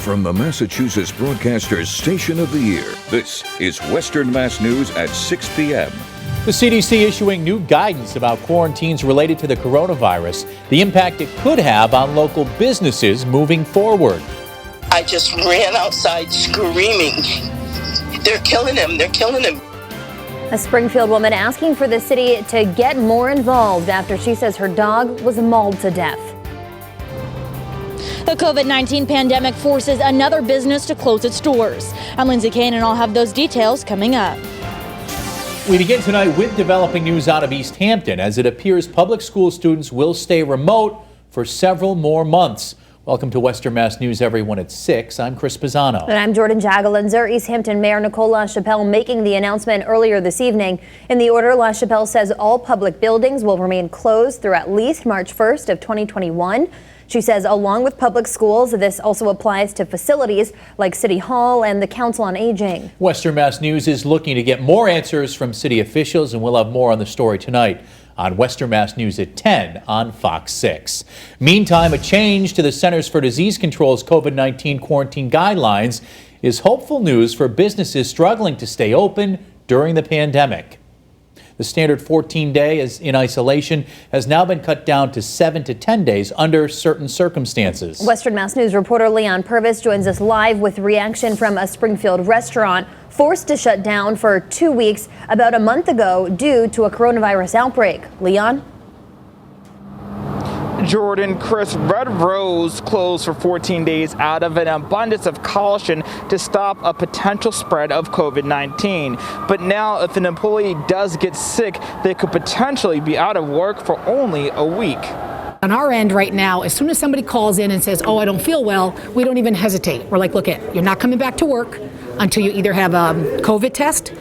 From the Massachusetts Broadcasters Station of the Year, this is Western Mass News at 6 p.m. The CDC issuing new guidance about quarantines related to the coronavirus, the impact it could have on local businesses moving forward. I just ran outside screaming, "They're killing him, they're killing him." A Springfield woman asking for the city to get more involved after she says her dog was mauled to death. The COVID-19 pandemic forces another business to close its doors. I'm Lindsay Kane, and I'll have those details coming up. We begin tonight with developing news out of East Hampton, as it appears public school students will stay remote for several more months. Welcome to Western Mass News, everyone, at 6. I'm Chris Pisano. And I'm Jordyn Jagolinzer. East Hampton Mayor Nicole LaChapelle making the announcement earlier this evening. In the order, LaChapelle says all public buildings will remain closed through at least March 1st of 2021. She says along with public schools, this also applies to facilities like City Hall and the Council on Aging. Western Mass News is looking to get more answers from city officials, and we'll have more on the story tonight on Western Mass News at 10 on Fox 6. Meantime, a change to the Centers for Disease Control's COVID-19 quarantine guidelines is hopeful news for businesses struggling to stay open during the pandemic. The standard 14-day in isolation has now been cut down to 7 to 10 days under certain circumstances. Western Mass News reporter Leon Purvis joins us live with reaction from a Springfield restaurant forced to shut down for 2 weeks about a month ago due to a coronavirus outbreak. Leon? Jordan, Chris, Red Rose closed for 14 days out of an abundance of caution to stop a potential spread of COVID-19. But now, if an employee does get sick, they could potentially be out of work for only a week. On our end right now, as soon as somebody calls in and says, "Oh, I don't feel well," we don't even hesitate. We're like, "Look, you're not coming back to work until you either have a COVID test,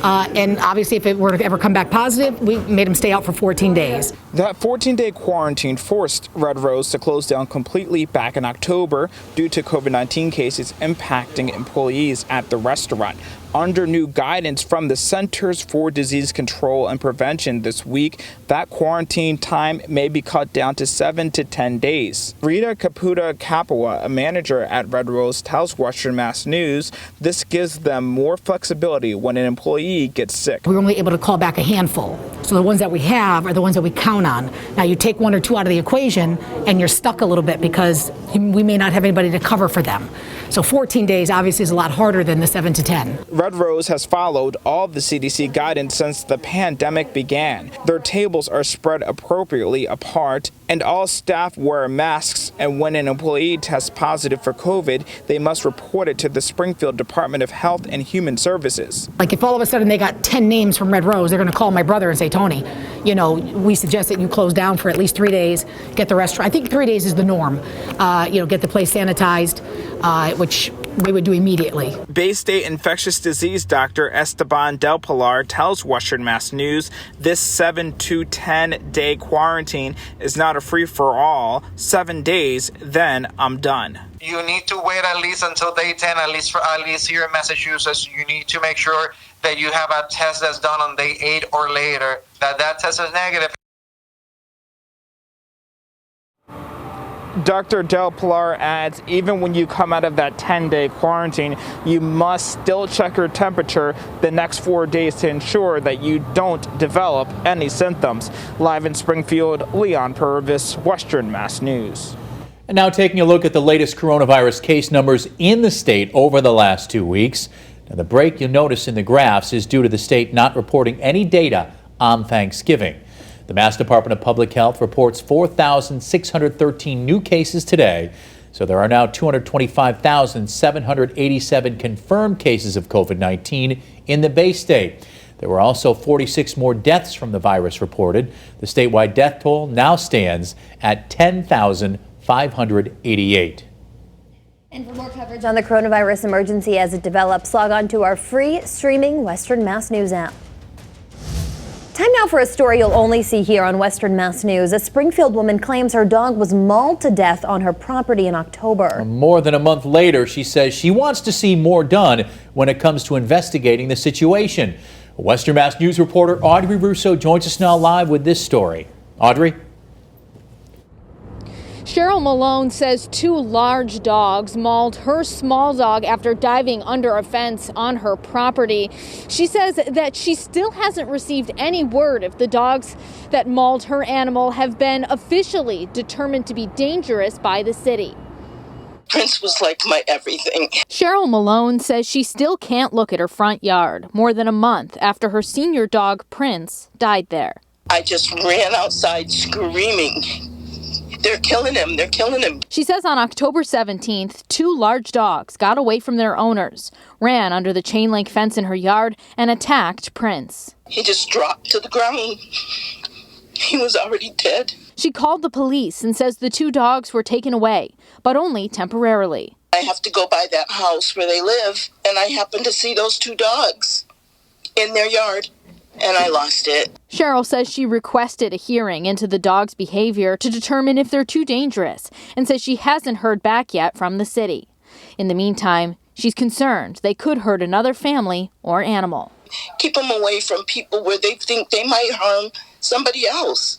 and obviously if it were to ever come back positive, we made them stay out for 14 days. That 14-day quarantine forced Red Rose to close down completely back in October due to COVID-19 cases impacting employees at the restaurant. Under new guidance from the Centers for Disease Control and Prevention this week, that quarantine time may be cut down to 7 to 10 days. Rita Caputa Capua, a manager at Red Rose, tells Western Mass News this gives them more flexibility when an employee gets sick. We're only able to call back a handful. So the ones that we have are the ones that we count on. Now you take 1 or 2 out of the equation and you're stuck a little bit because we may not have anybody to cover for them. So 14 days obviously is a lot harder than the 7 to 10. Red Rose has followed all of the CDC guidance since the pandemic began. Their tables are spread appropriately apart, and all staff wear masks, and when an employee tests positive for COVID, they must report it to the Springfield Department of Health and Human Services. Like if all of a sudden they got 10 names from Red Rose, they're going to call my brother and say, "Tony, we suggest that you close down for at least 3 days, get the restaurant," I think 3 days is the norm, get the place sanitized, which we would do immediately. Bay State infectious disease doctor Esteban Del Pilar tells Western Mass News this 7 to 10 day quarantine is not a free-for-all. 7 days, then I'm done. You need to wait at least until day 10, at least here in Massachusetts. You need to make sure that you have a test that's done on day 8 or later, that test is negative. Dr. Del Pilar adds, even when you come out of that 10-day quarantine, you must still check your temperature the next 4 days to ensure that you don't develop any symptoms. Live in Springfield, Leon Purvis, Western Mass News. And now taking a look at the latest coronavirus case numbers in the state over the last 2 weeks. Now the break you'll notice in the graphs is due to the state not reporting any data on Thanksgiving. The Mass Department of Public Health reports 4,613 new cases today, so there are now 225,787 confirmed cases of COVID-19 in the Bay State. There were also 46 more deaths from the virus reported. The statewide death toll now stands at 10,588. And for more coverage on the coronavirus emergency as it develops, log on to our free streaming Western Mass News app. Time now for a story you'll only see here on Western Mass News. A Springfield woman claims her dog was mauled to death on her property in October. More than a month later, she says she wants to see more done when it comes to investigating the situation. Western Mass News reporter Audrey Russo joins us now live with this story. Audrey? Cheryl Malone says 2 large dogs mauled her small dog after diving under a fence on her property. She says that she still hasn't received any word if the dogs that mauled her animal have been officially determined to be dangerous by the city. Prince was like my everything. Cheryl Malone says she still can't look at her front yard more than a month after her senior dog, Prince, died there. I just ran outside screaming. They're killing him. They're killing him. She says on October 17th, 2 large dogs got away from their owners, ran under the chain link fence in her yard, and attacked Prince. He just dropped to the ground. He was already dead. She called the police and says the 2 dogs were taken away, but only temporarily. I have to go by that house where they live, and I happened to see those 2 dogs in their yard, and I lost it. Cheryl says she requested a hearing into the dog's behavior to determine if they're too dangerous, and says she hasn't heard back yet from the city. In the meantime, she's concerned they could hurt another family or animal. Keep them away from people where they think they might harm somebody else.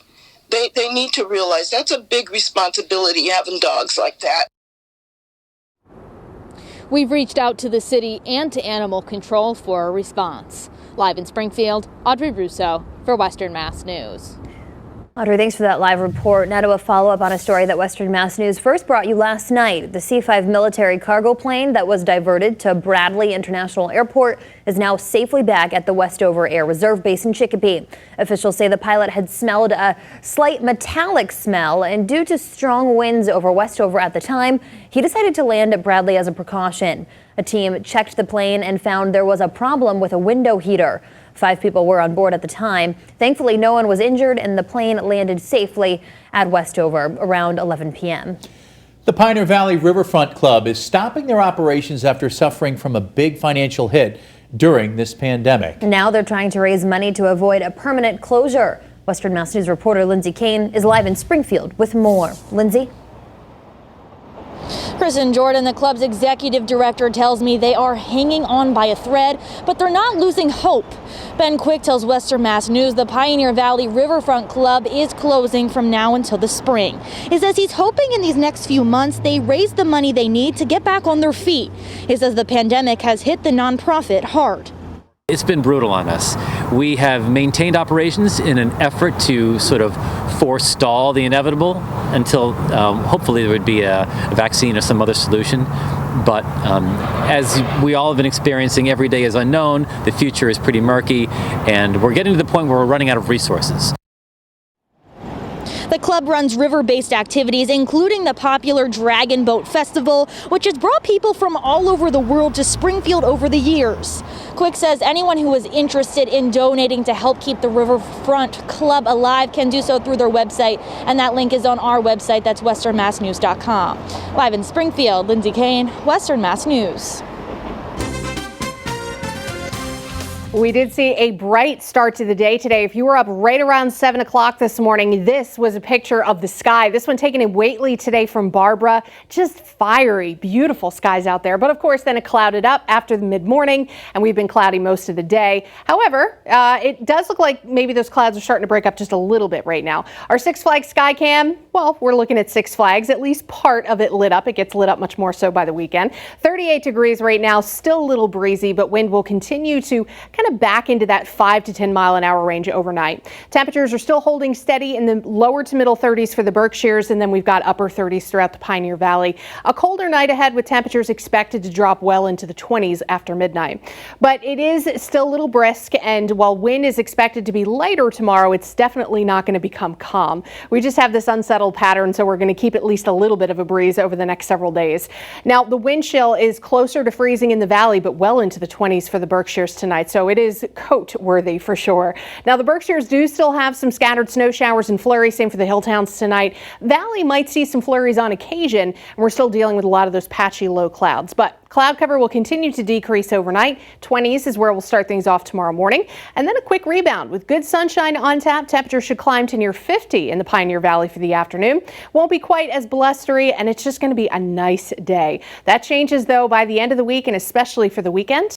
They need to realize that's a big responsibility, having dogs like that. We've reached out to the city and to animal control for a response. Live in Springfield, Audrey Russo for Western Mass News. Audrey, thanks for that live report. Now to a follow-up on a story that Western Mass News first brought you last night. The C-5 military cargo plane that was diverted to Bradley International Airport is now safely back at the Westover Air Reserve Base in Chicopee. Officials say the pilot had smelled a slight metallic smell, and due to strong winds over Westover at the time, he decided to land at Bradley as a precaution. A team checked the plane and found there was a problem with a window heater. 5 people were on board at the time. Thankfully, no one was injured, and the plane landed safely at Westover around 11 p.m. The Pioneer Valley Riverfront Club is stopping their operations after suffering from a big financial hit during this pandemic. Now they're trying to raise money to avoid a permanent closure. Western Mass News reporter Lindsay Kane is live in Springfield with more. Lindsay? Kristen Jordan, the club's executive director, tells me they are hanging on by a thread, but they're not losing hope. Ben Quick tells Western Mass News the Pioneer Valley Riverfront Club is closing from now until the spring. He says he's hoping in these next few months they raise the money they need to get back on their feet. He says the pandemic has hit the nonprofit hard. It's been brutal on us. We have maintained operations in an effort to sort of forestall the inevitable until hopefully there would be a vaccine or some other solution. But as we all have been experiencing, every day is unknown, the future is pretty murky, and we're getting to the point where we're running out of resources. The club runs river-based activities, including the popular Dragon Boat Festival, which has brought people from all over the world to Springfield over the years. Quick says anyone who is interested in donating to help keep the Riverfront Club alive can do so through their website, and that link is on our website. That's westernmassnews.com. Live in Springfield, Lindsay Kane, Western Mass News. We did see a bright start to the day today. If you were up right around 7 o'clock this morning, this was a picture of the sky. This one taken in Whately today from Barbara. Just fiery, beautiful skies out there. But of course, then it clouded up after the mid-morning, and we've been cloudy most of the day. However, it does look like maybe those clouds are starting to break up just a little bit right now. Our Six Flags sky cam, well, we're looking at Six Flags. At least part of it lit up. It gets lit up much more so by the weekend. 38 degrees right now, still a little breezy, but wind will continue to kind of back into that 5 to 10 mile an hour range overnight. Temperatures are still holding steady in the lower to middle 30s for the Berkshires, and then we've got upper 30s throughout the Pioneer Valley. A colder night ahead with temperatures expected to drop well into the 20s after midnight. But it is still a little brisk, and while wind is expected to be lighter tomorrow, it's definitely not going to become calm. We just have this unsettled pattern, so we're going to keep at least a little bit of a breeze over the next several days. Now, the wind chill is closer to freezing in the valley, but well into the 20s for the Berkshires tonight, so it is coat worthy for sure. Now, the Berkshires do still have some scattered snow showers and flurries. Same for the hill towns tonight. Valley might see some flurries on occasion, and we're still dealing with a lot of those patchy low clouds. But cloud cover will continue to decrease overnight. 20s is where we'll start things off tomorrow morning. And then a quick rebound with good sunshine on tap. Temperatures should climb to near 50 in the Pioneer Valley for the afternoon. Won't be quite as blustery, and it's just going to be a nice day. That changes, though, by the end of the week, and especially for the weekend.